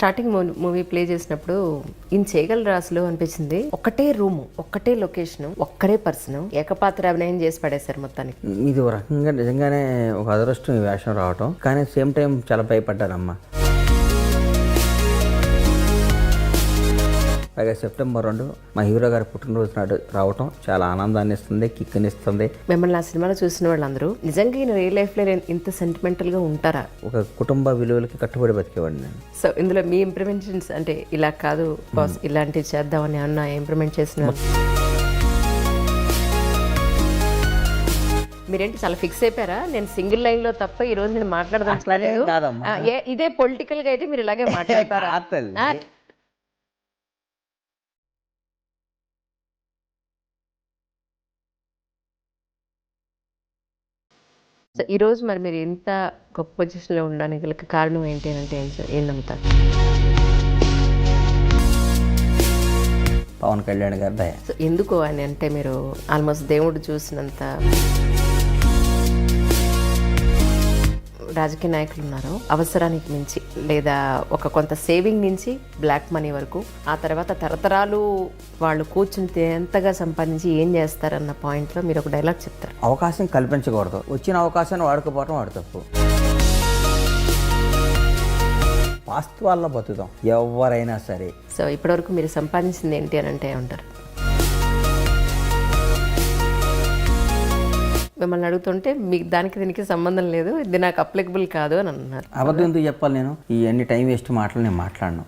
Starting movie play చేసినప్పుడు ఈయన చేయగలరా అసలు అనిపించింది. ఒక్కటే రూమ్, ఒక్కటే లొకేషన్, ఒక్కరే పర్సన్, ఏకపాత్ర అభినయం చేసి పడేశారు మొత్తానికి. ఇది ఒక రకంగా నిజంగానే ఒక అదృష్టం ఈ వేషం రావటం, కానీ సేమ్ టైం చాలా భయపడ్డానమ్మా. పైగా సెప్టెంబర్ 2 మా హీరో గారి పుట్టినరోజు నాడు రావటం చాలా ఆనందాన్ని ఇస్తుంది, కిక్కినిస్తుంది. మిమ్మల్ని ఆ సినిమాలో చూసిన వాళ్ళందరూ నిజంగా ఈయన రియల్ లైఫ్ లో ఇంత సెంటిమెంటల్ గా ఉంటారా? ఒక కుటుంబ విలువలకి కట్టుబడి బతికేవాడిని నేను. సో ఇందులో మీ ఇంప్లిమెంటేషన్స్ అంటే ఇలా కాదు బాస్ ఇలాంటివి చేద్దామని అన్న ఇంప్లిమెంట్ చేసిన మీరేంటి చాలా ఫిక్స్ అయిపోయారా? నేను సింగిల్ లైన్ లో తప్ప ఈ రోజు నేను మాట్లాడదాం ఇదే పొలిటికల్ గా అయితే మీరు ఇలాగే మాట్లాడతారా? సో ఈ రోజు మరి మీరు ఎంత గొప్ప పొజిషన్ లో ఉండడానికి కారణం ఏంటి అంటే ఏం నమ్ముతారు? పవన్ కళ్యాణ్ గారి దయ. సో ఎందుకు అని అంటే మీరు ఆల్మోస్ట్ దేవుడు చూసినంత రాజకీయ నాయకులు ఉన్నారు, అవసరానికి మించి లేదా ఒక కొంత సేవింగ్ నుంచి బ్లాక్ మనీ వరకు, ఆ తర్వాత తరతరాలు వాళ్ళు కూర్చుని ఎంతగా సంపాదించి ఏం చేస్తారన్న పాయింట్లో మీరు ఒక డైలాగ్ చెప్తారు. అవకాశం కల్పించకూడదు, వచ్చిన అవకాశాన్ని వాడుకోపోవడం వాడు తప్పు. వాస్తవాల్లో బతుకుతాం ఎవరైనా సరే. సో ఇప్పటివరకు మీరు సంపాదించింది ఏంటి అని అంటే ఏమంటారు? మిమ్మల్ని అడుగుతుంటే మీకు దానికి దీనికి సంబంధం లేదు, ఇది నాకు అప్లికబుల్ కాదు అని అన్నారు. అబద్ధం ఎందుకు చెప్పాలి? నేను ఈ అన్ని టైం వేస్ట్ మాటలు నేను మాట్లాడను.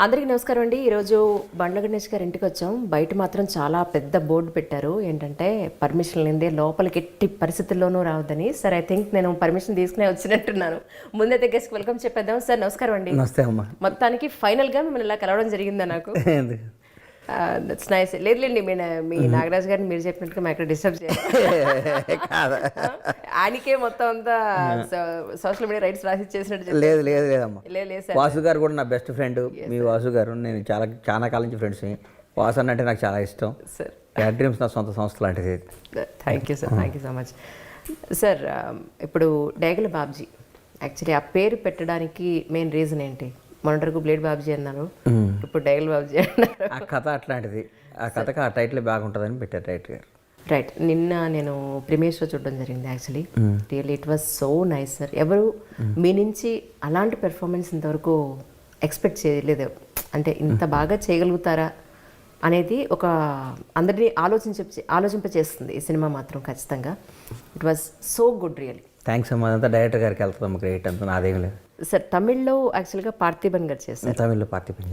అందరికీ నమస్కారం అండి. ఈరోజు బండ్ల గణేష్ గారి ఇంటికి వచ్చాం. బయట మాత్రం చాలా పెద్ద బోర్డు పెట్టారు, ఏంటంటే పర్మిషన్ లేదే లోపలికి ఎట్టి పరిస్థితుల్లోనూ రావద్దని. సార్ ఐ థింక్ నేను పర్మిషన్ తీసుకునే వచ్చినట్టున్నాను. ముందైతే గెస్ట్ వెల్కమ్ చెప్పేద్దాం. సార్ నమస్కారం అండి. నమస్తే అమ్మా. మొత్తానికి ఫైనల్గా మిమ్మల్ని ఇలా కలవడం జరిగిందా? నాకు దట్స్ నైస్. లేదులేండి, మీ నాగరాజ్ గారిని మీరు చెప్పినట్టుగా మేము ఇక్కడ డిస్టర్బ్ చేయాలి. ఆయనకే మొత్తం అంతా సోషల్ మీడియా రైట్స్ రాసి చేసినట్టు. లేదు లేదు లేదమ్మా. వాసు గారు కూడా నా బెస్ట్ ఫ్రెండ్. మీ వాసు గారు నేను చాలా కాలం నుంచి ఫ్రెండ్స్. వాసు అంటే నాకు చాలా ఇష్టం సార్. యాడ్ డ్రీమ్స్ నా సొంత సంస్థ లాంటిది. Thank you sir, thank you so much sir. ఇప్పుడు డేగల బాబ్జీ యాక్చువల్లీ ఆ పేరు పెట్టడానికి మెయిన్ రీజన్ ఏంటి? మొన్నటివరకు బ్లేడ్ బాబ్జీ అన్నారు, ఇప్పుడు డైగల్ బాబ్జీ అన్నారు. ఆ కథ అట్లాంటిది, ఆ కథకి ఆ టైటిల్ బాగుంటుందని పెట్టారు డైరెక్టర్ గారు. రైట్. నిన్న నేను ప్రీమియర్ షో చూడడం జరిగింది. Actually really it was so nice sir. ఎవరు మీ నుంచి అలాంటి పెర్ఫార్మెన్స్ ఇంతవరకు ఎక్స్పెక్ట్ చేయలేదు. అంటే ఇంత బాగా చేయగలుగుతారా అనేది ఒక అందరినీ ఆలోచింపచేస్తుంది ఈ సినిమా మాత్రం ఖచ్చితంగా. It was so good really. Thanks అమ్మా. అదంతా డైరెక్టర్ గారికి వెళ్తాం, గ్రేట్ అంతా నాదేం లేదు సార్. తమిళ్లో యాక్చువల్గా పార్థిబన్ గారు చేశారు. తమిళ్లో Parthiban.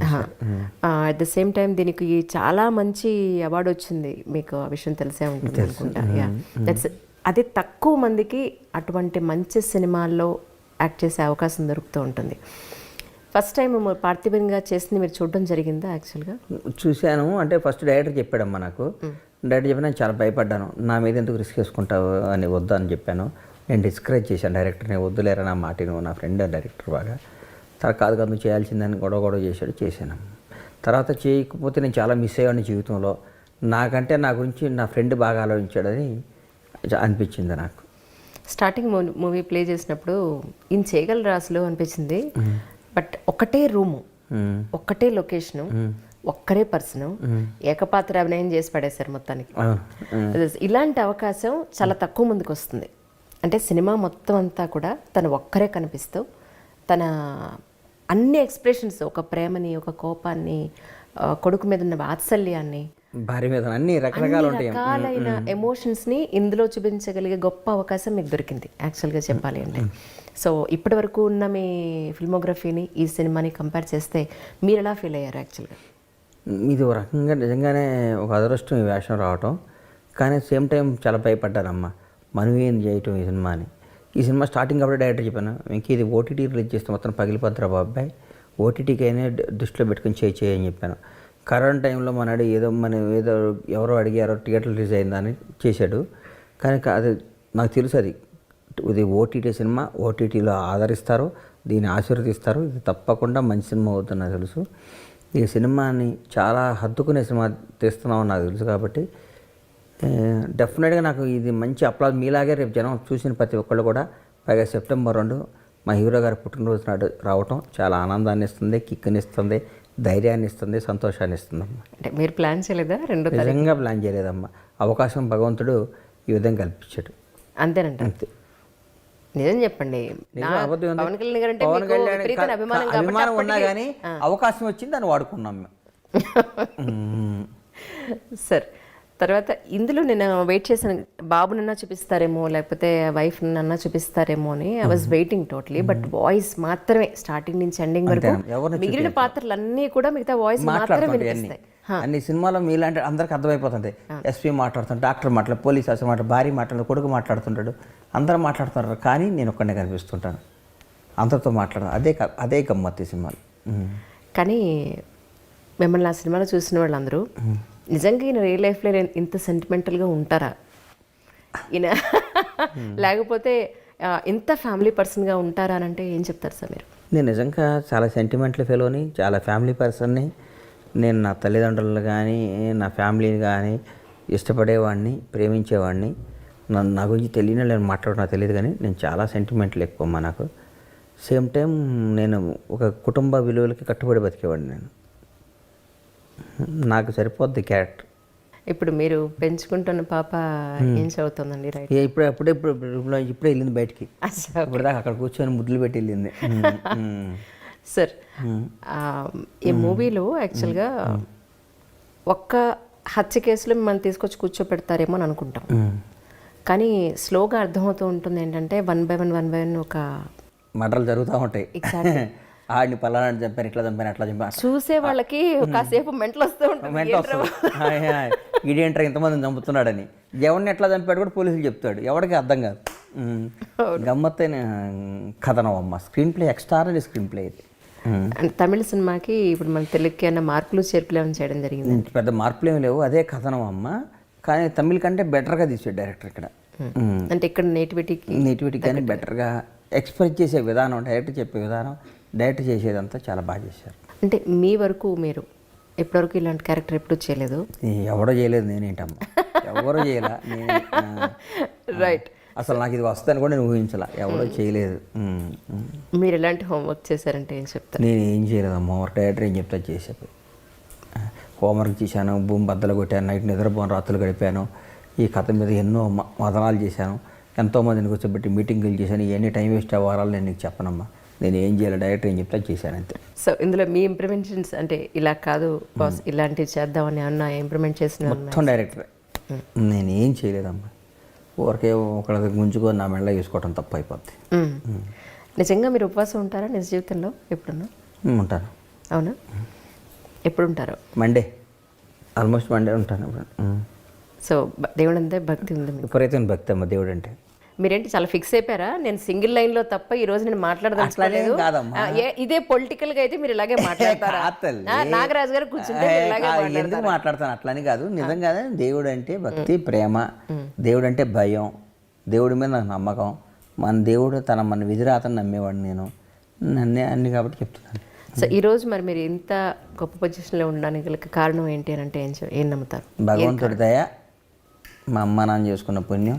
At the same time దీనికి చాలా మంచి అవార్డు వచ్చింది, మీకు ఆ విషయం తెలిసే ఉంటుంది అనుకుంటా. దట్స్ అది తక్కువ మందికి అటువంటి మంచి సినిమాల్లో యాక్ట్ చేసే అవకాశం దొరుకుతూ ఉంటుంది. ఫస్ట్ టైం పార్థిబన్గా చేసింది మీరు చూడడం జరిగిందా? యాక్చువల్గా చూశాను. అంటే ఫస్ట్ డైరెక్టర్ చెప్పాడమ్మా నాకు. డైరెక్టర్ చెప్పిన నేను చాలా భయపడ్డాను. నా మీద ఎందుకు రిస్క్ వేసుకుంటావు అని వద్దు అని చెప్పాను. నేను డిస్కరేజ్ చేశాను డైరెక్టర్ని, వద్దులేరా నా మాట నువ్వు, నా ఫ్రెండ్ డైరెక్టర్ బాగా. తర్వాత కాదు నువ్వు చేయాల్సిందని గొడవ చేశాను. తర్వాత చేయకపోతే నేను చాలా మిస్ అయ్యాను జీవితంలో. నాకంటే నా గురించి నా ఫ్రెండ్ బాగా ఆలోచించాడని అనిపించింది నాకు. స్టార్టింగ్ మూవీ ప్లే చేసినప్పుడు ఈయన చేయగలరా అసలు అనిపించింది. బట్ ఒక్కటే రూము, ఒక్కటే లొకేషను, ఒక్కరే పర్సన్, ఏకపాత్ర అభినయం చేసి పడేశారు మొత్తానికి. ఇలాంటి అవకాశం చాలా తక్కువ మందికి వస్తుంది. అంటే సినిమా మొత్తం అంతా కూడా తను ఒక్కరే కనిపిస్తూ తన అన్ని ఎక్స్ప్రెషన్స్, ఒక ప్రేమని, ఒక కోపాన్ని, కొడుకు మీద ఉన్న వాత్సల్యాన్ని, భార్య మీద అన్ని రకాలైన ఎమోషన్స్ని ఇందులో చూపించగలిగే గొప్ప అవకాశం మీకు దొరికింది యాక్చువల్గా చెప్పాలి అంటే. సో ఇప్పటి వరకు ఉన్న మీ ఫిల్మోగ్రఫీని ఈ సినిమాని కంపేర్ చేస్తే మీరు ఎలా ఫీల్ అయ్యారు యాక్చువల్గా? ఇది ఒక రకంగా నిజంగానే ఒక అదృష్టం ఈ వేషం రావటం, కానీ సేమ్ టైం చాలా భయపడ్డానమ్మా. మనం ఏం చేయటం ఈ సినిమాని. ఈ సినిమా స్టార్టింగ్ అప్పుడే డైరెక్టర్ చెప్పాను, ఇంక ఇది ఓటీటీ రిలీజ్ చేస్తే మొత్తం పగిలిపోద్దురా బాబాయ్, ఓటీటీకి అయినా దృష్టిలో పెట్టుకుని చేయని చెప్పాను. కరోనా టైంలో ఏదో ఎవరో అడిగారో థియేటర్ రిలీజ్ అయిందని చేశాడు. కానీ అది నాకు తెలుసు, ఇది ఓటీటీ సినిమా, ఓటీటీలో ఆదరిస్తారు, దీన్ని ఆశీర్వదిస్తారు, ఇది తప్పకుండా మంచి సినిమా అవుతుంది నాకు తెలుసు. ఈ సినిమాని చాలా హత్తుకునే సినిమా తీస్తున్నామని నాకు తెలుసు. కాబట్టి డెఫినెట్గా నాకు ఇది మంచి అప్లాజ్. మీలాగే రేపు జనం చూసిన ప్రతి ఒక్కళ్ళు కూడా, పైగా సెప్టెంబర్ 2 మా హీరో గారి పుట్టినరోజు నాడు రావటం చాలా ఆనందాన్ని ఇస్తుంది, కిక్ని ఇస్తుంది, ధైర్యాన్ని ఇస్తుంది, సంతోషాన్ని ఇస్తుందమ్మా. అంటే మీరు ప్లాన్ చేయలేదా? నిజంగా ప్లాన్ చేయలేదమ్మా. అవకాశం భగవంతుడు ఈ విధంగా కల్పించాడు. అంతేనంట. అంతే. నిజం చెప్పండి. పవన్ కళ్యాణ్ గారు అంటే మీకు విపరీతమైన అభిమానం అభిమానం ఉన్నా కానీ అవకాశం వచ్చింది, దాన్ని వాడుకున్నాం మేము. సార్, తర్వాత ఇందులో నేను వెయిట్ చేశాను, బాబునన్నా చూపిస్తారేమో లేకపోతే వైఫ్ నన్నా చూపిస్తారేమో అని. I was waiting totally. But voice మాత్రమే స్టార్టింగ్ నుంచి ఎండింగ్ వరకు, మిగిలిన పాత్రలు అన్నీ కూడా మిగతా వాయిస్ మాత్రమే వినిపిస్తాయి. అన్ని సినిమాలో మీలాంటి అందరికి అర్థమైపోతుంది. ఎస్పీ మాట్లాడుతాడు, డాక్టర్ మాట్లాడు, పోలీస్ ఆఫీసర్ మాట్లాడు, భార్య మాట్లాడు, కొడుకు మాట్లాడుతుంటాడు, అందరూ మాట్లాడుతున్నారు. కానీ నేను ఒక్కడే కనిపిస్తుంటాను, అందరితో మాట్లాడను. అదే గమ్మత్తు సినిమాలు. కానీ మిమ్మల్ని ఆ సినిమాలో చూసిన వాళ్ళందరూ నిజంగా ఈయన రియల్ లైఫ్లో ఇంత సెంటిమెంటల్గా ఉంటారా ఈయన, లేకపోతే ఇంత ఫ్యామిలీ పర్సన్గా ఉంటారా అని అంటే ఏం చెప్తారు సార్ మీరు? నేను నిజంగా చాలా సెంటిమెంటల్ ఫెలోని, చాలా ఫ్యామిలీ పర్సన్ని. నేను నా తల్లిదండ్రులు కానీ నా ఫ్యామిలీని కానీ ఇష్టపడేవాడిని, ప్రేమించేవాడిని. నా గురించి తెలియని నేను మాట్లాడడం నాకు తెలియదు, కానీ నేను చాలా సెంటిమెంటల్ ఎక్కువ నాకు. సేమ్ టైం నేను ఒక కుటుంబ విలువలకి కట్టుబడి బతికేవాడిని. నేను నాకు సరిపోద్ది క్యారెక్టర్. ఇప్పుడు మీరు పెంచుకుంటున్న పాప ఏం చదువుతుందండి? రైట్, ఇప్పుడే వెళ్ళింది బయటికి. ఇప్పుడు దాకా అక్కడ కూర్చొని ముద్దులు పెట్టి వెళ్ళింది. సార్, ఈ మూవీలో యాక్చువల్గా ఒక్క హత్య కేసులో మిమ్మల్ని తీసుకొచ్చి కూర్చోపెడతారేమో అని అనుకుంటాం, కానీ స్లోగా అర్థమవుతూ ఉంటుంది ఏంటంటే వన్ బై వన్ ఒక మర్డర్లు జరుగుతూ ఉంటాయి. ఆడిని పలానా చంపాను, ఇట్లా చంపాను, అట్లా చంపాను. చూసే వాళ్ళకి కాసేపు మెంటలు వస్తూ ఉంటుంది, ఇదేంట్రా ఇంతమందిని చంపుతున్నాడని. ఎవరిని ఎట్లా చంపాడు కూడా పోలీసులు చెప్తాడు, ఎవరికి అర్థం కాదు. గమ్మత్తైన కథనం అమ్మ. Screen play extraordinary screen play ఇది. తమిళ సినిమాకి ఇప్పుడు మన తెలుగుకి అన్న మార్పులు చేర్పులు ఏమైనా చేయడం జరిగింది? పెద్ద మార్పులు ఏమి లేవు, అదే కథనం అమ్మ. కానీ తమిళ కంటే బెటర్గా తీసాడు డైరెక్టర్ ఇక్కడ. అంటే ఇక్కడ నేటివిటీ కానీ బెటర్గా ఎక్స్ప్రెస్ చేసే విధానం, డైరెక్టర్ చెప్పే విధానం, డైరెక్టర్ చేసేదంతా చాలా బాగా చేశారు. అంటే మీ వరకు మీరు ఎప్పటివరకు ఇలాంటి క్యారెక్టర్ ఎప్పుడు చేయలేదు? ఎవడో చేయలేదు, నేనేంటమ్మా, ఎవరో చేయలే. రైట్, అసలు నాకు ఇది వస్తుందని కూడా నేను ఊహించలే, ఎవడో చేయలేదు. మీరు ఎలాంటి హోంవర్క్ చేశారంటే ఏం చెప్తారు? నేను ఏం చేయలేదమ్మా, హోంవర్క్ డైరెక్టర్ ఏం చెప్తా చేసేది. హోంవర్క్ చేశాను, భూమి బద్దలు కొట్టాను, నైట్ నిద్రపోను, రాత్రులు గడిపాను. ఈ కథ మీద ఎన్నో మదనాలు చేశాను, ఎంతోమందిని కూర్చోబెట్టి మీటింగులు చేశాను. ఇవన్నీ టైం వేస్ట్ అవ్వాలని నేను నీకు చెప్పనమ్మా. నేను ఏం చేయాలి, డైరెక్టర్ ఏం చెప్తా చేశాను అంతే. సో ఇందులో మీ ఇంప్లిమెంటేషన్స్ అంటే ఇలా కాదు బాస్, ఇలాంటివి చేద్దామని అన్న ఇంప్లిమెంట్ చేసిన మొత్తం డైరెక్టరే. నేను ఏం చేయలేదమ్మా, ఊరికే ఒకళ్ళ గుంజుకొని నా మెడలో వేసుకోవటం తప్పు అయిపోద్ది. నిజంగా మీరు ఉపవాసం ఉంటారా నిజ జీవితంలో ఎప్పుడన్నా? ఉంటాను. అవునా? ఎప్పుడు ఉంటారు? మండే, ఆల్మోస్ట్ మండే ఉంటాను. సో దేవుడు అంతే భక్తి ఉంది, విపరీతమైన భక్తి అమ్మ దేవుడు అంటే. మీరేంటి చాలా ఫిక్స్ అయిపోయారా? నేను సింగిల్ లైన్ లో తప్ప ఈ రోజు నేను మాట్లాడదలుచుకోలేదు, ఇదే పొలిటికల్ గా అయితే మీరు ఇలాగే మాట్లాడతారా? నాగరాజు గారు కూర్చుంటే ఎందుకు మాట్లాడతాను అట్లని కాదు, నిజంగానే దేవుడు అంటే భక్తి, ప్రేమ, దేవుడు అంటే భయం, దేవుడి మీద నాకు నమ్మకం. మన దేవుడు మన విధిరాతను నమ్మేవాడు నేను, అన్ని కాబట్టి చెప్తున్నాను. సో ఈరోజు మరి మీరు ఇంత గొప్ప పొజిషన్లో ఉండడానికి గల కారణం ఏంటి అని అంటే ఏం నమ్ముతారు? భగవంతుడి దయ, మా అమ్మ నాన్న చేసుకున్న పుణ్యం,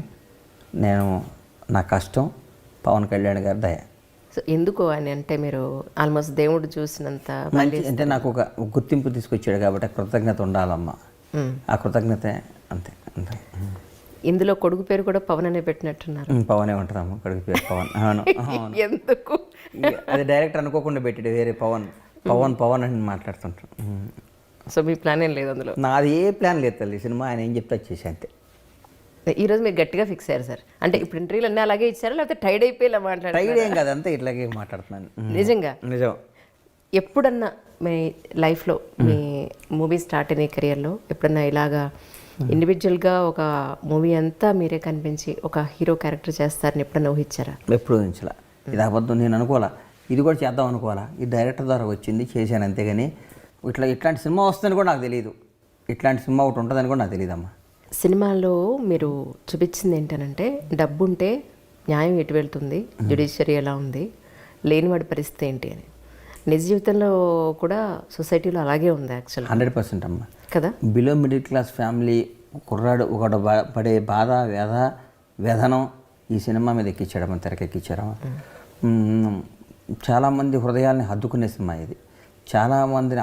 నేను నా కష్టం, పవన్ కళ్యాణ్ గారి దయ. సో ఎందుకు అని అంటే మీరు ఆల్మోస్ట్ దేవుడు చూసినంత అంటే నాకు ఒక గుర్తింపు తీసుకొచ్చాడు కాబట్టి కృతజ్ఞత ఉండాలమ్మా. ఆ కృతజ్ఞత అంతే అంతే. ఇందులో కొడుకు పేరు కూడా పవన్ అనే పెట్టినట్టున్నారు. పవనే ఉంటుందమ్మా కొడుకు పేరు, పవన్. అవును. ఎందుకు? అది డైరెక్టర్ అనుకోకుండా పెట్టాడు, వేరే పవన్ పవన్ పవన్ అని మాట్లాడుతుంటాం. సో మీ ప్లాన్ ఏం లేదు అందులో? నాది ఏ ప్లాన్ లేదు తల్లి, సినిమా ఆయన ఏం చెప్తే వచ్చేసి అంతే. ఈరోజు మీరు గట్టిగా ఫిక్స్ అయ్యారు సార్? అంటే ఇప్పుడు ఇంటర్వ్యూలు అన్నీ అలాగే ఇచ్చారా లేకపోతే టైడ్ అయిపోయి ఇలా మాట్లాడారు? టైడ్ ఏం కాదు, అంతే ఇట్లాగే మాట్లాడుతున్నాను. నిజంగా? నిజం. ఎప్పుడన్నా మీ లైఫ్లో, మీ మూవీ స్టార్ట్ అయిన కెరియర్లో ఎప్పుడన్నా ఇలాగా ఇండివిజువల్గా ఒక మూవీ అంతా మీరే కనిపించి ఒక హీరో క్యారెక్టర్ చేస్తారని ఎప్పుడన్నా ఊహించారా? ఎప్పుడు ఊహించలా. ఇది అబద్ధం, నేను అనుకోవాలా, ఇది కూడా చేద్దాం అనుకోవాలా. ఈ డైరెక్టర్ ద్వారా వచ్చింది, చేశాను అంతేగాని ఇట్లాంటి సినిమా వస్తుందని కూడా నాకు తెలియదు, ఇట్లాంటి సినిమా ఒకటి ఉంటుందని కూడా నాకు తెలియదమ్మా. సినిమాలో మీరు చూపించింది ఏంటనంటే డబ్బు ఉంటే న్యాయం ఎటు వెళ్తుంది, జ్యుడిషియరీ ఎలా ఉంది, లేనివాడి పరిస్థితి ఏంటి అని. నిజ జీవితంలో కూడా సొసైటీలో అలాగే ఉంది యాక్చువల్. 100% అమ్మా కదా. బిలో మిడిల్ క్లాస్ ఫ్యామిలీ కుర్రాడు ఒకడు పడే బాధ వ్యధనం ఈ సినిమా మీద ఎక్కించాడమ్మా, తెరకెక్కించాడమ్మా. చాలామంది హృదయాల్ని హద్దుకునే సినిమా ఇది. చాలామందిని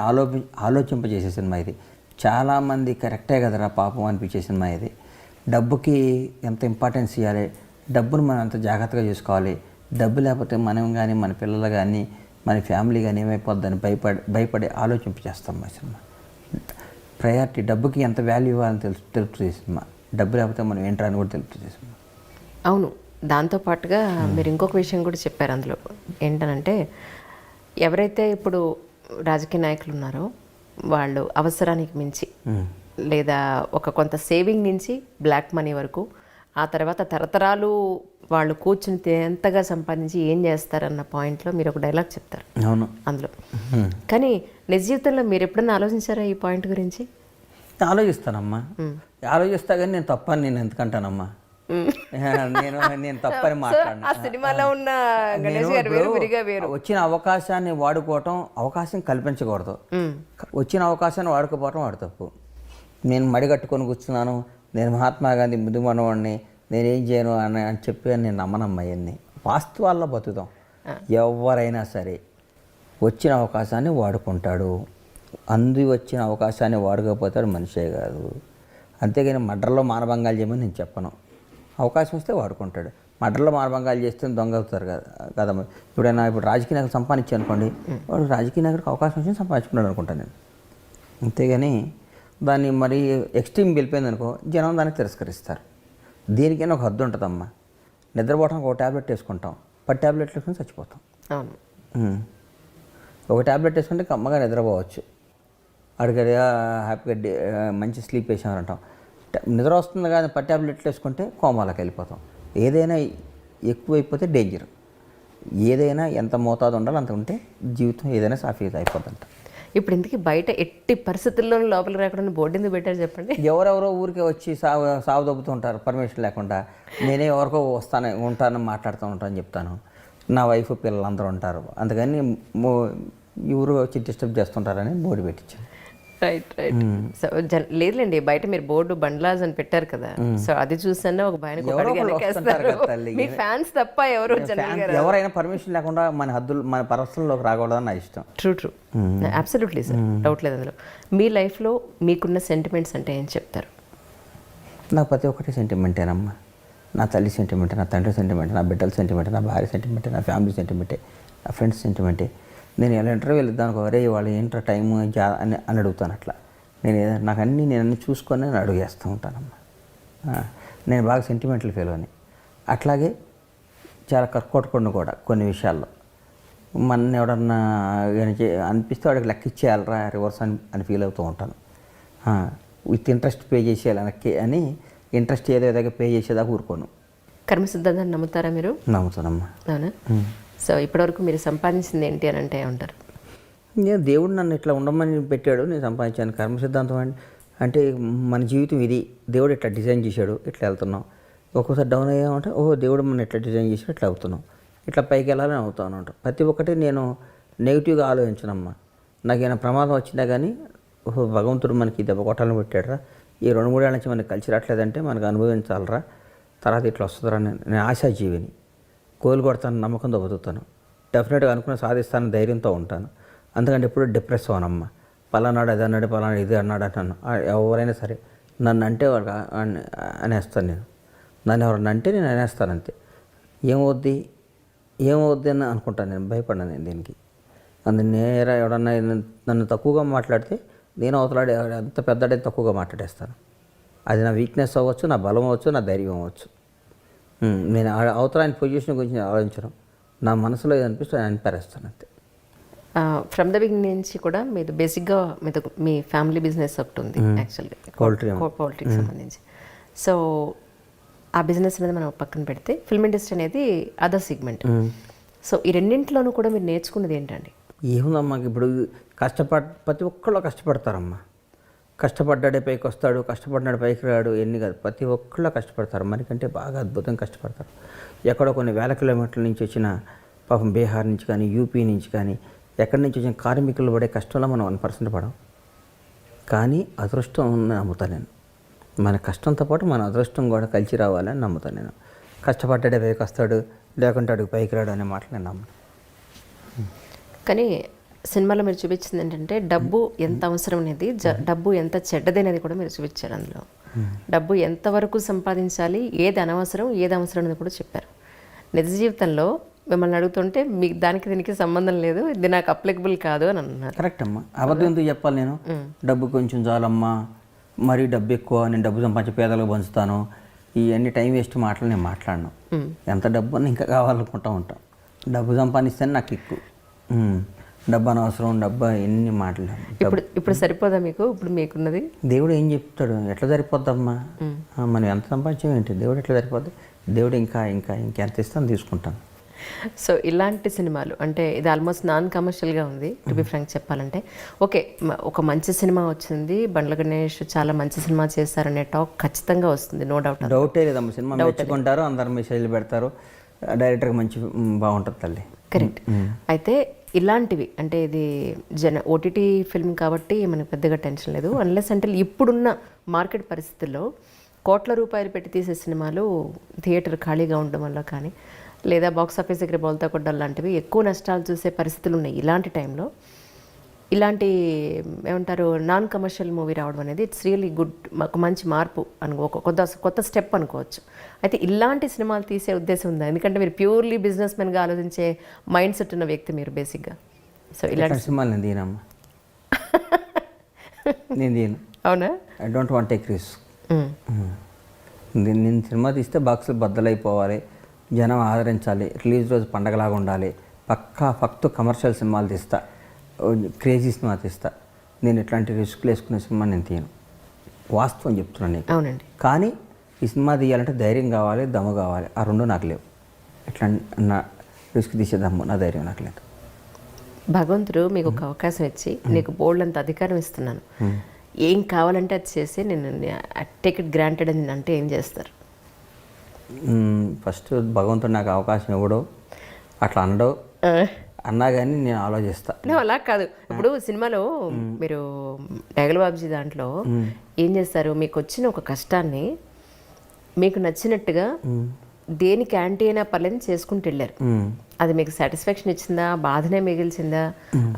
ఆలోచింపజేసే సినిమా ఇది. చాలామంది కరెక్టే కదరా పాపం అనిపించే సినిమా ఇది. డబ్బుకి ఎంత ఇంపార్టెన్స్ ఇవ్వాలి, డబ్బును మనం ఎంత జాగ్రత్తగా చూసుకోవాలి, డబ్బు లేకపోతే మనం కానీ మన పిల్లలు కానీ మన ఫ్యామిలీ కానీ ఏమైపోద్దని భయపడి ఆలోచింపజేస్తాం మా సినిమా. ప్రయారిటీ డబ్బుకి ఎంత వాల్యూ ఇవ్వాలని తెలుపుతుంది సినిమా. డబ్బు లేకపోతే మనం ఏంట్రా అని కూడా తెలుపుతుంది సినిమా. అవును, దాంతోపాటుగా మీరు ఇంకొక విషయం కూడా చెప్పారు అందులో. ఏంటనంటే ఎవరైతే ఇప్పుడు రాజకీయ నాయకులు ఉన్నారో వాళ్ళు అవసరానికి మించి లేదా ఒక కొంత సేవింగ్ నుంచి బ్లాక్ మనీ వరకు, ఆ తర్వాత తరతరాలు వాళ్ళు కూర్చుని ఎంతగా సంపాదించి ఏం చేస్తారన్న పాయింట్లో మీరు ఒక డైలాగ్ చెప్తారు. అవును, అందులో. కానీ నిజ జీవితంలో మీరు ఎప్పుడన్నా ఆలోచించారా ఈ పాయింట్ గురించి? ఆలోచిస్తానమ్మా, ఆలోచిస్తా కానీ నేను తప్పని నేను ఎందుకంటానమ్మా. నేను తప్పని మాట్లాడినా. ఆ సినిమాలో ఉన్న గణేష్ గారు వేరు, విరిగా వేరు. వచ్చిన అవకాశాన్ని వాడుకోవటం, అవకాశం కల్పించకూడదు. వచ్చిన అవకాశాన్ని వాడుకోపోవటం వాడు తప్పు. నేను మడిగట్టుకొని కూర్చున్నాను, నేను మహాత్మా గాంధీ ముందు మనవాడిని, నేనేం చేయను అని చెప్పి నేను నమ్మనమ్మా. అవన్నీ వాస్తవాల్లో బతుకుతాం. ఎవరైనా సరే వచ్చిన అవకాశాన్ని వాడుకుంటాడు. వచ్చిన అవకాశాన్ని వాడుకోకపోతాడు మనిషే కాదు. అంతేగాని మడ్రలో మానభంగాలు చేయమని నేను చెప్పను. అవకాశం వస్తే వాడుకుంటాడు. మడ్రలో మానభంగాలు చేస్తే దొంగ అవుతారు కదమ్మా. ఇప్పుడు రాజకీయ నాయకుడు సంపాదించాను అనుకోండి, వాడు రాజకీయ నాయకుడికి అవకాశం వచ్చి సంపాదించుకున్నాడు అనుకుంటాను నేను. అంతేగాని దాన్ని మరి ఎక్స్ట్రీమ్ వెళ్ళిపోయింది అనుకో, జనం దాన్ని తిరస్కరిస్తారు. దీనికైనా ఒక హద్దు ఉంటుందమ్మా. నిద్రపోవడానికి ఒక ట్యాబ్లెట్ వేసుకుంటాం, 10 ట్యాబ్లెట్లు వేసుకుని చచ్చిపోతాం. అవును, ఒక ట్యాబ్లెట్ వేసుకుంటే కమ్మగా నిద్రపోవచ్చు, అడిగి హ్యాపీగా మంచి స్లీప్ వేసామంటాం. నిద్ర వస్తుంది కానీ 10 ట్యాబ్లెట్లు వేసుకుంటే కోమాలకు వెళ్ళిపోతాం. ఏదైనా ఎక్కువైపోతే డేంజర్. ఏదైనా ఎంత మోతాదు ఉండాలో అంత ఉంటే జీవితం ఏదైనా సాఫీగా అయిపోతుంట. ఇప్పుడు ఇంతకీ బయట ఎట్టి పరిస్థితుల్లోనూ లోపలికి రాకుండా బోర్డు ఎందుకు పెట్టారు చెప్పండి? ఎవరెవరో ఊరికే వచ్చి సాగు దొబ్బుతూ ఉంటారు పర్మిషన్ లేకుండా. నేనే ఎవరికో ఉంటాను మాట్లాడుతూ ఉంటాను చెప్తాను. నా వైఫ్ పిల్లలు అందరూ ఉంటారు, అందుకని ఎవరు వచ్చి డిస్టర్బ్ చేస్తుంటారని బోర్డు పెట్టించాను. రైట్. సో లేదులేండి, బయట మీరు బోర్డు బండ్లాజ్ అని పెట్టారు కదా, సో అది చూసన్నా ఒక భయానికి మీ ఫ్యాన్స్ తప్ప ఎవరైనా పర్మిషన్ లేకుండా మన హద్దులు మన పర్సనల్లోకి రాకూడదని నా ఇష్టం. ట్రూ అబ్సల్యూట్లీ సార్, డౌట్ లేదు అందులో. మీ లైఫ్లో మీకున్న సెంటిమెంట్స్ అంటే ఏం చెప్తారు? నాకు ప్రతి ఒక్కటి సెంటిమెంటేనమ్మా. నా తల్లి సెంటిమెంటే, నా తండ్రి సెంటిమెంటే, నా బిడ్డల సెంటిమెంటే, నా భార్య సెంటిమెంటే, నా ఫ్యామిలీ సెంటిమెంటే, నా ఫ్రెండ్స్ సెంటిమెంటే. నేను ఎలా ఇంటర్వ్యూ వెళ్తాను, అరే వాళ్ళు ఏంట్రా టైము అని అడుగుతాను. అట్లా నాకు అన్నీ చూసుకొని నేను అడుగేస్తూ ఉంటానమ్మా. నేను బాగా సెంటిమెంటల్ ఫీల్ అని. అట్లాగే చాలా కర్కోటకుండా కూడా కొన్ని విషయాల్లో మన ఎవడన్నా అనిపిస్తే వాడికి లెక్క ఇచ్చేయాలరా రివర్స్ అని ఫీల్ అవుతూ ఉంటాను. విత్ ఇంట్రెస్ట్ పే చేసేయాలి వెనక్కి అని, ఇంట్రెస్ట్ ఏదో పే చేసేదాకా ఊరుకోను. కర్మ సిద్ధాంతాన్ని నమ్ముతారా మీరు? నమ్ముతానమ్మా. అవునా? సో ఇప్పటివరకు మీరు సంపాదించింది ఏంటి అని అంటే ఉంటారు? నేను దేవుడు నన్ను ఇట్లా ఉండమని పెట్టాడు, నేను సంపాదించాను. కర్మ సిద్ధాంతం అంటే మన జీవితం ఇది, దేవుడు ఇట్లా డిజైన్ చేశాడు, ఇట్లా వెళ్తున్నాం. ఒక్కోసారి డౌన్ అయ్యామంటే దేవుడు మన ఇట్లా డిజైన్ చేశాడు, ఇట్లా అవుతున్నాం, ఇట్లా పైకి వెళ్ళాలని అవుతాను అంట. ప్రతి ఒక్కటి నేను నెగిటివ్గా ఆలోచించనమ్మా. నాకేమైనా ప్రమాదం వచ్చినా కానీ భగవంతుడు మనకి దెబ్బ కొట్టాలని పెట్టాడురా, ఈ 2-3 ఏళ్ళ నుంచి మనకి కలిసి రావట్లేదంటే మనకు అనుభవించాలరా, తర్వాత ఇట్లా వస్తుందిరా. నేను ఆశాజీవిని, కోలు కొడతాను, నమ్మకంతో బతుకుతాను, డెఫినెట్గా అనుకుని సాధిస్తాను, ధైర్యంతో ఉంటాను. అందుకంటే ఎప్పుడు డిప్రెస్ అవనమ్మా. పలానాడు అది అన్నాడు, పలానాడు ఇది అన్నాడు అంటాను. ఎవరైనా సరే నన్ను అంటే వాడు అనేస్తాను. నన్ను ఎవరన్నా అంటే నేను అనేస్తాను అంతే. ఏమవుద్ది అని అనుకుంటాను, నేను భయపడ్డాను నేను దీనికి. నేరా ఎవడన్నా నన్ను తక్కువగా మాట్లాడితే నేను అవతలాడే అంత పెద్దడే తక్కువగా మాట్లాడేస్తాను. అది నా వీక్నెస్ అవ్వచ్చు, నా బలం అవ్వచ్చు, నా ధైర్యం అవ్వచ్చు. నేను అవతలాని పొజిషన్ గురించి ఆలోచించడం, నా మనసులో ఏదనిపిస్తే నేను అనిపేస్తాను అంతే. ఫ్రమ్ ద బిగినింగ్ నుంచి కూడా మీరు బేసిక్గా మీ ఫ్యామిలీ బిజినెస్ ఒకటి ఉంది యాక్చువల్గా, పౌల్ట్రీకి సంబంధించి. సో ఆ బిజినెస్ అనేది మనం పక్కన పెడితే ఫిల్మ్ ఇండస్ట్రీ అనేది అదర్ సెగ్మెంట్. సో ఈ రెండింటిలోనూ కూడా మీరు నేర్చుకున్నది ఏంటండి? ఏముందమ్మా, ఇప్పుడు ప్రతి ఒక్కళ్ళు కష్టపడతారమ్మా. కష్టపడ్డాడే పైకి వస్తాడు, కష్టపడినాడు పైకి రాడు, ఎన్ని కాదు, ప్రతి ఒక్కళ్ళు కష్టపడతారు. మనకంటే బాగా అద్భుతంగా కష్టపడతారు. ఎక్కడో కొన్ని వేల కిలోమీటర్ల నుంచి వచ్చిన పాపం బీహార్ నుంచి కానీ యూపీ నుంచి కానీ ఎక్కడి నుంచి వచ్చిన కార్మికులు పడే కష్టంలో మనం 1% పడం. కానీ అదృష్టం నమ్ముతాను నేను. మన కష్టంతో పాటు మన అదృష్టం కూడా కలిసి రావాలని నమ్ముతాను నేను. కష్టపడ్డాడే పైకి వస్తాడు, లేకుంటే అడుగు పైకి రాడు అనే మాటలు నేను నమ్మను. కానీ సినిమాలో మీరు చూపించింది ఏంటంటే డబ్బు ఎంత అవసరం అనేది, డబ్బు ఎంత చెడ్డదనేది కూడా మీరు చూపించారు అందులో. డబ్బు ఎంతవరకు సంపాదించాలి, ఏది అనవసరం ఏది అవసరం అనేది కూడా చెప్పారు. నిజ జీవితంలో మిమ్మల్ని అడుగుతుంటే మీకు దానికి దీనికి సంబంధం లేదు, ఇది నాకు అప్లికబుల్ కాదు అని అన్నారు. కరెక్ట్ అమ్మా. అబద్ధం ఎందుకు చెప్పాలి నేను? డబ్బు కొంచెం చాలమ్మా, మరీ డబ్బు ఎక్కువ, నేను డబ్బు సంపాదించి పేదలకు పంచుతాను, ఇవన్నీ టైం వేస్ట్ మాటలు నేను మాట్లాడను. ఎంత డబ్బు అని ఇంకా కావాలనుకుంటూ ఉంటాం. డబ్బు సంపాదిస్తేనే నాకు ఎక్కువ. డబ్బు అనవసరం, డబ్బు ఎన్ని మాటలు. ఇప్పుడు సరిపోదా మీకు? ఇప్పుడు మీకున్నది దేవుడు ఏం చెప్తాడు? ఎట్లా సరిపోద్దమ్మా? మనం ఎంత సంపాదించాం ఏంటి? దేవుడు ఎట్లా సరిపోద్ది? దేవుడు ఇంకెంత ఇస్తాను తీసుకుంటాను. సో ఇలాంటి సినిమాలు అంటే ఇది ఆల్మోస్ట్ నాన్ కమర్షియల్గా ఉంది టు బి ఫ్రాంక్ చెప్పాలంటే. ఓకే, ఒక మంచి సినిమా వచ్చింది, బండ్ల గణేష్ చాలా మంచి సినిమా చేశారనే టాక్ ఖచ్చితంగా వస్తుంది, నో డౌట్. డౌటే లేదమ్మా. సినిమా మెచ్చుకుంటారు, అందరు మెసేజ్లు పెడతారు, డైరెక్టర్కి మంచి బాగుంటుంది తల్లి. కరెక్ట్. అయితే ఇలాంటివి అంటే ఇది ఓటీటీ ఫిల్మ్ కాబట్టి మనకు పెద్దగా టెన్షన్ లేదు. అన్లెస్ అంటే ఇప్పుడున్న మార్కెట్ పరిస్థితుల్లో కోట్ల రూపాయలు పెట్టి తీసే సినిమాలు థియేటర్ ఖాళీగా ఉండడం వల్ల కానీ, లేదా బాక్స్ ఆఫీస్ దగ్గర బోల్తా కొట్టడం లాంటివి ఎక్కువ నష్టాలు చూసే పరిస్థితులు ఉన్నాయి. ఇలాంటి టైంలో ఇలాంటి ఏమంటారు నాన్ కమర్షియల్ మూవీ రావడం అనేది ఇట్స్ రియలీ గుడ్, ఒక మంచి మార్పు కొత్త స్టెప్ అనుకోవచ్చు. అయితే ఇలాంటి సినిమాలు తీసే ఉద్దేశం ఉందా? ఎందుకంటే మీరు ప్యూర్లీ బిజినెస్ మెన్గా ఆలోచించే మైండ్ సెట్ ఉన్న వ్యక్తి మీరు బేసిక్గా. సో ఇలాంటి సినిమాలు నేను తీనమ్మా. నేను తీను. అవునా? I don't want take risk. నేను సినిమా తీస్తే బాక్సులు బద్దలైపోవాలి, జనం ఆదరించాలి, రిలీజ్ రోజు పండగలాగా ఉండాలి, ఫక్తు కమర్షియల్ సినిమాలు తీస్తా, క్రేజీ సినిమా తీస్తా. నేను ఇట్లాంటి రిస్క్లు వేసుకునే సినిమా నేను తీయను. వాస్తవం చెప్తున్నాను నీకు. అవునండి. కానీ ఈ సినిమా తీయాలంటే ధైర్యం కావాలి, దమ్ము కావాలి. ఆ రెండు నాకు లేవు. ఇట్లా నా రిస్క్ తీసే దమ్ము, నా ధైర్యం నాకు లేదు. భగవంతుడు మీకు ఒక అవకాశం ఇచ్చి నీకు బోల్డ్ అంత అధికారం ఇస్తున్నాను, ఏం కావాలంటే అది చేసి నేను టేక్ ఇట్ గ్రాంటెడ్ అని అంటే ఏం చేస్తారు? ఫస్ట్ భగవంతుడు నాకు అవకాశం ఇవ్వడు, అట్లా అనడు, అన్నా కానీ నేను ఆలోచిస్తాను. అలా కాదు. ఇప్పుడు సినిమాలో మీరు డైగల్ బాబ్జీ దాంట్లో ఏం చేస్తారు, మీకు వచ్చిన ఒక కష్టాన్ని మీకు నచ్చినట్టుగా దేనికి యాంటీ అయినా పర్లేదు చేసుకుంటూ వెళ్ళారు. అది మీకు సాటిస్ఫాక్షన్ ఇచ్చిందా, బాధనే మిగిల్చిందా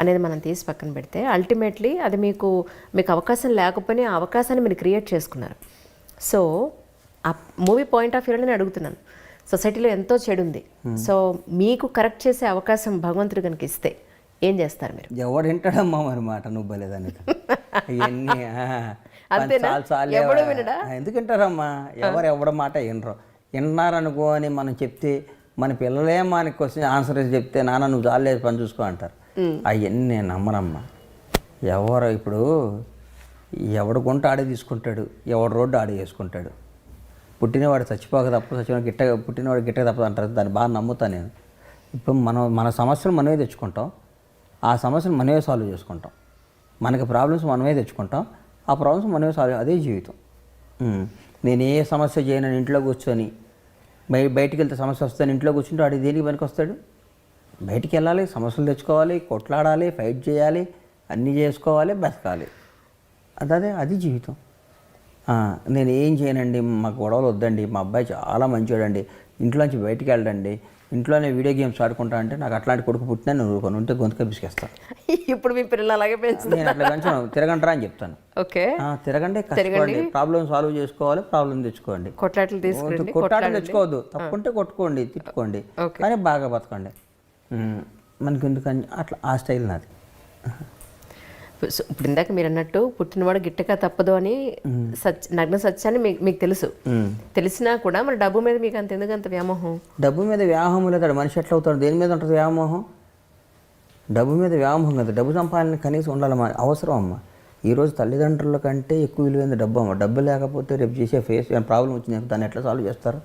అనేది మనం తీసి పక్కన పెడితే అల్టిమేట్లీ అది మీకు అవకాశం లేకపోయినా ఆ అవకాశాన్ని మీరు క్రియేట్ చేసుకున్నారు. సో ఆ మూవీ పాయింట్ ఆఫ్ వ్యూలో నేను అడుగుతున్నాను, సొసైటీలో ఎంతో చెడు ఉంది, సో మీకు కరెక్ట్ చేసే అవకాశం భగవంతుడు కనుక ఇస్తే ఏం చేస్తారు మీరు? ఎవడు వింటాడమ్మా మరి మాట, నువ్వు బలేదాన్ని. ఇవన్నీ ఎందుకు వింటారమ్మా? ఎవడ మాట వినరు. విన్నారనుకో అని మనం చెప్తే మన పిల్లలే మనకి క్వశ్చన్ ఆన్సర్ చెప్తే నాన్న నువ్వు చాలేదు పని చూసుకో అంటారు. అవన్నీ నేను నమ్మనమ్మా. ఇప్పుడు ఎవడు గుంట ఆడే తీసుకుంటాడు, ఎవడు రోడ్డు ఆడే చేసుకుంటాడు. పుట్టినవాడు చచ్చిపోక తప్పదు, పుట్టినవాడు గిట్టక తప్పదు అంటారు. దాన్ని బాగా నమ్ముతాను నేను. ఇప్పుడు మన సమస్యలు మనమే తెచ్చుకుంటాం, ఆ సమస్యలు మనమే సాల్వ్ చేసుకుంటాం. మనకి ప్రాబ్లమ్స్ మనమే తెచ్చుకుంటాం, ఆ ప్రాబ్లమ్స్ మనమే సాల్వ్. అదే జీవితం. నేను ఏ సమస్య చేయను, ఇంట్లో కూర్చొని బయటికి వెళ్తే సమస్య వస్తాను, ఇంట్లో కూర్చుంటే వాడికి దేనికి పనికి వస్తాడు? బయటికి వెళ్ళాలి, సమస్యలు తెచ్చుకోవాలి, కొట్లాడాలి, ఫైట్ చేయాలి, అన్నీ చేసుకోవాలి, బతకాలి. అది జీవితం. నేను ఏం చేయనండి, మాకు గొడవలు వద్దండి, మా అబ్బాయి చాలా మంచివాడండి, ఇంట్లోంచి బయటికి వెళ్ళండి, ఇంట్లోనే వీడియో గేమ్స్ ఆడుకుంటా అంటే నాకు అట్లాంటి కొడుకు పుట్టినా నువ్వు కొన్ని ఉంటే గొంతుక బిసికేస్తాను. ఇప్పుడు మీ పిల్లలు అలాగే పెంచుతాను. నేను అట్లా పెంచాను, తిరగంటారా అని చెప్తాను. ఓకే, తిరగండి, కష్టపడండి, ప్రాబ్లం సాల్వ్ చేసుకోవాలి, ప్రాబ్లం తెచ్చుకోండి. కొట్లాటలు తెచ్చుకోవద్దు, తప్పుకుంటే కొట్టుకోండి, తిట్టుకోండి, కానీ బాగా బతకండి. మనకి ఎందుకని అట్లా ఆ స్టైల్ నాది. ఇప్పుడు ఇందాక మీరు అన్నట్టు పుట్టినవాడు గిట్టక తప్పదు అని నగ్న సత్యాన్ని మీకు తెలుసు, తెలిసినా కూడా మరి డబ్బు మీద మీకు ఎందుకంత వ్యామోహం? డబ్బు మీద వ్యామోహం లేదు. మనిషి ఎట్లా అవుతాడు? దేని మీద ఉంటుంది వ్యామోహం? డబ్బు మీద వ్యామోహం కదా. డబ్బు సంపాదన కనీసం ఉండాలి, అవసరం అమ్మ. ఈరోజు తల్లిదండ్రుల కంటే ఎక్కువ విలువైంది డబ్బు అమ్మ. డబ్బు లేకపోతే రేపు చేసే ప్రాబ్లం వచ్చింది, దాన్ని ఎట్లా సాల్వ్ చేస్తారు?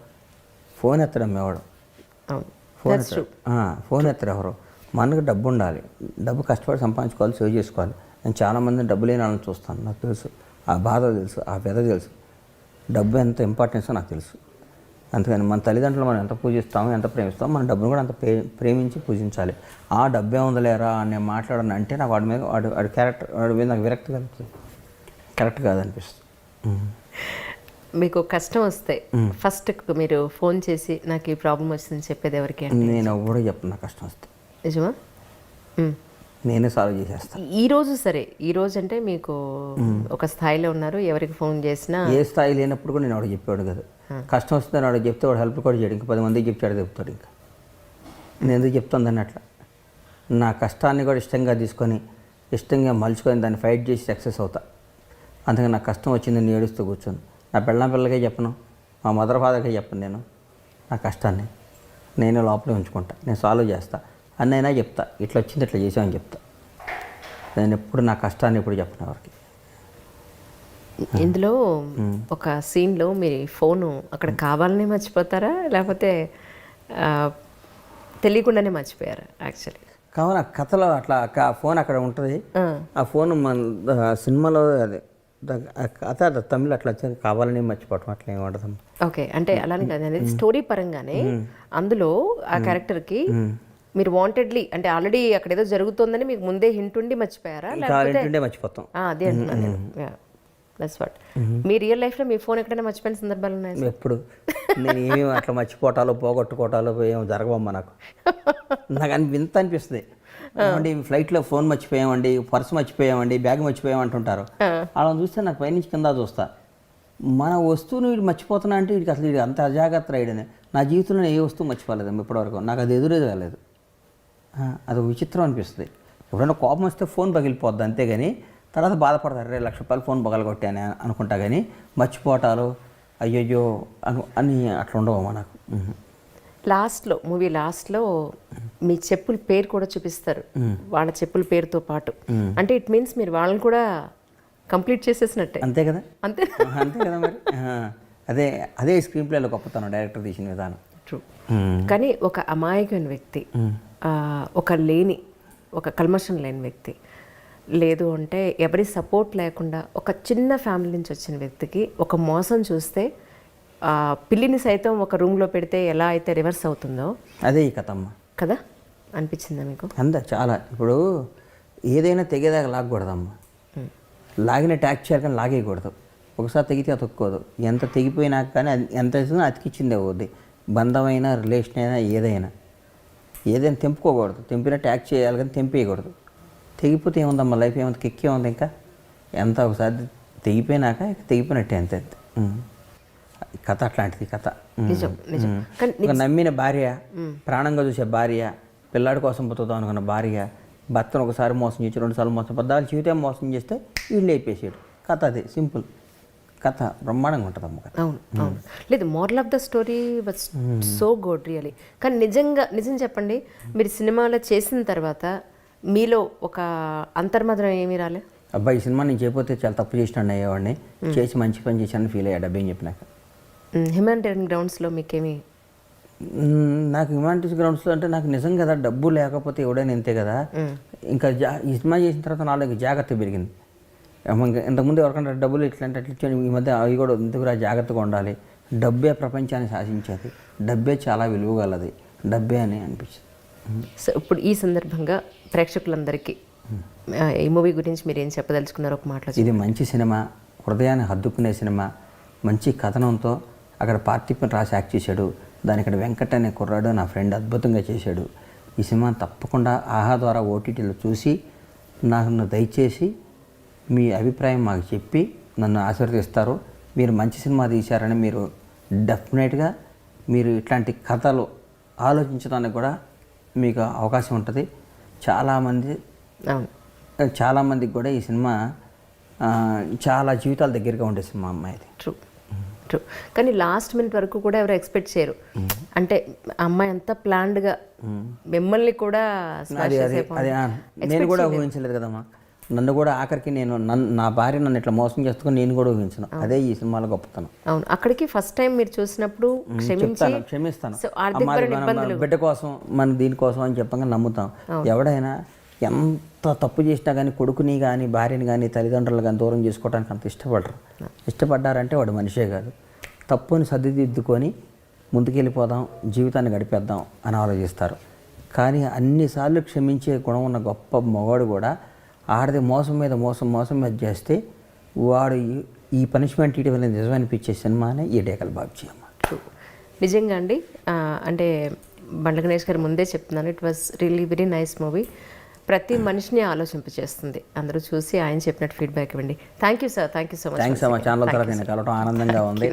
ఫోన్ ఎత్తడం ఎవడు? ఫోన్ ఎత్తరు ఎవరు? మనకు డబ్బు ఉండాలి, డబ్బు కష్టపడి సంపాదించుకోవాలి, సేవ్ చేసుకోవాలి. నేను చాలామంది డబ్బు లేని వాళ్ళని చూస్తాను, నాకు తెలుసు. ఆ బాధ తెలుసు, ఆ వ్యధ తెలుసు. డబ్బు ఎంత ఇంపార్టెన్సో నాకు తెలుసు. అందుకని మన తల్లిదండ్రులు మనం ఎంత పూజిస్తామో, ఎంత ప్రేమిస్తామో, మన డబ్బును కూడా అంత ప్రేమించి పూజించాలి. ఆ డబ్బే ఉందలేరా అని నేను మాట్లాడను అంటే నాకు వాడి మీద క్యారెక్టర్, వాడి మీద నాకు విరక్తి కలుగుతుంది, కరెక్ట్ కాదనిపిస్తుంది. మీకు కష్టం వస్తే ఫస్ట్ మీరు ఫోన్ చేసి నాకు ఈ ప్రాబ్లం వచ్చిందని చెప్పేది ఎవరికి అంటే నేను ఎవడో చెప్పను, నాకు కష్టం వస్తే నిజమా? నేనే సాల్వ్ చేసేస్తాను. ఈ రోజు సరే, ఈ రోజు అంటే మీకు ఒక స్థాయిలో ఉన్నారు, ఎవరికి ఫోన్ చేసినా ఏ స్థాయి లేనప్పుడు కూడా నేను వాడు చెప్పేవాడు కదా. కష్టం వస్తుందని వాడు చెప్తే వాడు హెల్ప్ కూడా చేయడు, ఇంకా 10 మందికి చెప్తాడు చెప్తాడు. ఇంకా నేను ఎందుకు చెప్తుందని అట్లా నా కష్టాన్ని కూడా ఇష్టంగా తీసుకొని ఇష్టంగా మలుచుకొని దాన్ని ఫైట్ చేసి సక్సెస్ అవుతా. అందుకని నాకు కష్టం వచ్చింది నేను ఏడుస్తూ కూర్చొని నా పిల్లలకే చెప్పను, మా మదర్ ఫాదర్కే చెప్పను. నేను నా కష్టాన్ని నేనే లోపలే ఉంచుకుంటా, నేను సాల్వ్ చేస్తా. అన్నైనా చెప్తా, ఇట్లా వచ్చింది ఇట్లా చేసామని చెప్తా. నేను ఎప్పుడు నా కష్టాన్ని ఎప్పుడు చెప్పను ఎవరికి. ఇందులో ఒక సీన్లో మీ ఫోను అక్కడ కావాలనే మర్చిపోతారా, లేకపోతే తెలియకుండానే మర్చిపోయారా? యాక్చువల్లీ కావున కథలో అట్లా ఫోన్ అక్కడ ఉంటుంది. ఆ ఫోన్ మన సినిమాలో అది కథ తమిళ అట్లా వచ్చి కావాలని మర్చిపోవటం అట్లా ఏమి ఉండదు. ఓకే, అంటే అలానే కాదు అనేది స్టోరీ పరంగానే అందులో ఆ క్యారెక్టర్కి మీరు వాంటెడ్లీ అంటే ఆల్రెడీ అక్కడ ఏదో జరుగుతుందని మీకు ముందే హింట్ ఉండి మర్చిపోయారా? లేకపోతే మర్చిపోతాం. అదే అంటున్నాను. That's what. మీ రియల్ లైఫ్లో మీ ఫోన్ ఎక్కడైనా మర్చిపోయిన సందర్భాలు ఉన్నాయి? ఎప్పుడు నేను ఏమేమి అట్లా మర్చిపోవటాలు పోగొట్టుకోవటాలు ఏమో జరగవమ్మా నాకు. నాకు వింత అనిపిస్తుంది. ఏమండి ఫ్లైట్లో ఫోన్ మర్చిపోయామండి, పర్స్ మర్చిపోయామండి, బ్యాగ్ మర్చిపోయామంటుంటారు. అలా చూస్తే నాకు పైనుంచి కింద చూస్తా, మన వస్తువుని వీడు మర్చిపోతున్నా అంటే వీడికి అసలు వీడు అంత అజాగ్రత్త రాయడని. నా జీవితంలో ఏ వస్తువు మర్చిపోలేదు ఇప్పటివరకు, నాకు అది ఎదురేది కాలేదు. అది విచిత్రం అనిపిస్తుంది. ఎప్పుడైనా కోపం వస్తే ఫోన్ పగిలిపోద్ది అంతేగాని తర్వాత బాధపడతారు, 2 లక్షల రూపాయలు ఫోన్ పగలగొట్టాను అనుకుంటా. కానీ మర్చిపోవటాలు అయ్యయ్యో అని అట్లా ఉండవు నాకు. లాస్ట్లో మూవీ లాస్ట్లో మీ చెప్పుల పేరు కూడా చూపిస్తారు, వాళ్ళ చెప్పుల పేరుతో పాటు. అంటే ఇట్ మీన్స్ మీరు వాళ్ళని కూడా కంప్లీట్ చేసేసినట్టే. అంతే కదా, అంతే అంతే కదా మరి. అదే అదే స్క్రీన్ ప్లేలో గొప్పతనం, డైరెక్టర్ తీసిన విధానం. ట్రూ. కానీ ఒక అమాయకమైన వ్యక్తి, ఒక కల్మషం లేని వ్యక్తి, లేదు అంటే ఎవరి సపోర్ట్ లేకుండా ఒక చిన్న ఫ్యామిలీ నుంచి వచ్చిన వ్యక్తికి ఒక మోసం చూస్తే పిల్లిని సైతం ఒక రూమ్లో పెడితే ఎలా అయితే రివర్స్ అవుతుందో అదే ఈ కథ అమ్మ కదా అనిపించిందా మీకు? అంతే చాలా. ఇప్పుడు ఏదైనా తెగేదాకా లాగకూడదమ్మా, లాగిన ట్యాక్ చేయాలి కానీ లాగేయకూడదు. ఒకసారి తెగితే అతుక్కోదు. ఎంత తెగిపోయినాక కానీ ఎంత అతికిచ్చిందే అవుద్ది. బంధమైనా రిలేషన్ అయినా ఏదైనా తెంపుకోకూడదు. తెంపినా ట్యాక్ చేయాలి కానీ తెంపేయకూడదు. తెగిపోతే ఏముందమ్మా, లైఫ్ ఏముంది, కిక్కే ఉంది. ఇంకా ఎంత ఒకసారి తెగిపోయినాక తెగిపోయినట్టే అంతే. కథ అట్లాంటిది కథ. ఒక నమ్మిన భార్య, ప్రాణంగా చూసే భార్య, పిల్లాడి కోసం బతుకుతాం అనుకున్న భార్య భర్తను ఒకసారి మోసం చేసి 2 సార్లు మోసం, 14 జీవితం మోసం చేస్తే వీళ్ళు అయిపోయాడు. కథ అదే సింపుల్ కథ, బ్రహ్మాండంగా ఉంటుంది అమ్మ కథ. అవును అవును. లేదు, moral of the story was so good really. కానీ నిజం చెప్పండి, మీరు సినిమాలో చేసిన తర్వాత మీలో ఒక అంతర్మదనం ఏమీ రాలే? అబ్బాయి ఈ సినిమా నేను చేయకపోతే చాలా తప్పు చేసినాడు అయ్యేవాడిని, చేసి మంచి పని చేశాను ఫీల్ అయ్యా డబ్బేం చెప్పినాక. హ్యుమానిటేరియన్ గ్రౌండ్స్లో మీకేమి? నాకు హ్యుమానిటీస్ గ్రౌండ్స్లో అంటే నాకు నిజం కదా, డబ్బు లేకపోతే ఎవడైనా ఇంతే కదా. ఇంకా ఈ సినిమా చేసిన తర్వాత నాలో జాగ్రత్త పెరిగింది. ఇంతకుముందు ఎవరికంటే డబ్బులు ఇట్లాంటి ఈ మధ్య అవి కూడా ఎందుకురా జాగ్రత్తగా ఉండాలి. డబ్బే ప్రపంచాన్ని శాసించేది, డబ్బే చాలా విలువ గలది, డబ్బే అని అనిపించింది. సో ఇప్పుడు ఈ సందర్భంగా ప్రేక్షకులందరికీ ఈ మూవీ గురించి మీరు ఏం చెప్పదలుచుకున్నారో ఒక మాటలో? ఇది మంచి సినిమా, హృదయాన్ని హద్దుకునే సినిమా, మంచి కథనంతో. అక్కడ పార్థిపన్ రాసి యాక్ట్ చేశాడు, దాని ఇక్కడ వెంకట్ అనే కుర్రాడు నా ఫ్రెండ్ అద్భుతంగా చేశాడు. ఈ సినిమా తప్పకుండా ఆహా ద్వారా ఓటీటీలో చూసి నన్ను దయచేసి మీ అభిప్రాయం మాకు చెప్పి నన్ను ఆశీర్వదిస్తారు. మీరు మంచి సినిమా తీశారని మీరు డెఫినెట్గా మీరు ఇట్లాంటి కథలు ఆలోచించడానికి కూడా మీకు అవకాశం ఉంటుంది. చాలామందికి కూడా ఈ సినిమా చాలా జీవితాల దగ్గరగా ఉండే సినిమా అమ్మాయిది. True true. కానీ లాస్ట్ మినిట్ వరకు కూడా ఎవరు ఎక్స్పెక్ట్ చేయరు. అంటే అమ్మాయి అంతా ప్లాన్డ్గా మిమ్మల్ని కూడా నేను కూడా ఊహించలేదు కదమ్మా. నన్ను కూడా ఆఖరికి నా భార్య నన్ను ఇట్లా మోసం చేస్తుకొని నేను కూడా ఊహించను. అదే ఈ సినిమాలో గొప్పతనం. అవును, అక్కడికి ఫస్ట్ టైం మీరు చూసినప్పుడు క్షమిస్తాను. బిడ్డ కోసం మన దీనికోసం అని చెప్పగా నమ్ముతాం. ఎవడైనా ఎంత తప్పు చేసినా కానీ కొడుకుని కానీ భార్యని కానీ తల్లిదండ్రులు కానీ దూరం చేసుకోవడానికి అంత ఇష్టపడ్డారంటే వాడు మనిషే కాదు. తప్పుని సర్దిదిద్దుకొని ముందుకెళ్ళిపోదాం, జీవితాన్ని గడిపేద్దాం అని ఆలోచిస్తారు. కానీ అన్నిసార్లు క్షమించే గుణం ఉన్న గొప్ప మగవాడు కూడా ఆడది మోసం మీద చేస్తే వాడు ఈ పనిష్మెంట్ ఇటీవల నిజమనిపించే సినిమానే ఈ డేకల్ బాబ్జీ అమ్మ. నిజంగా అండి అంటే బండ్ల గణేష్ గారు ముందే చెప్తున్నాను, it was really very nice movie. ప్రతి మనిషిని ఆలోచింపచేస్తుంది. అందరూ చూసి ఆయన చెప్పినట్టు ఫీడ్బ్యాక్ ఇవ్వండి. Thank you sir, thank you so much. Thanks అమ్మ, ఛానల్ తర్వాత నేను కలవటం ఆనందంగా ఉంది.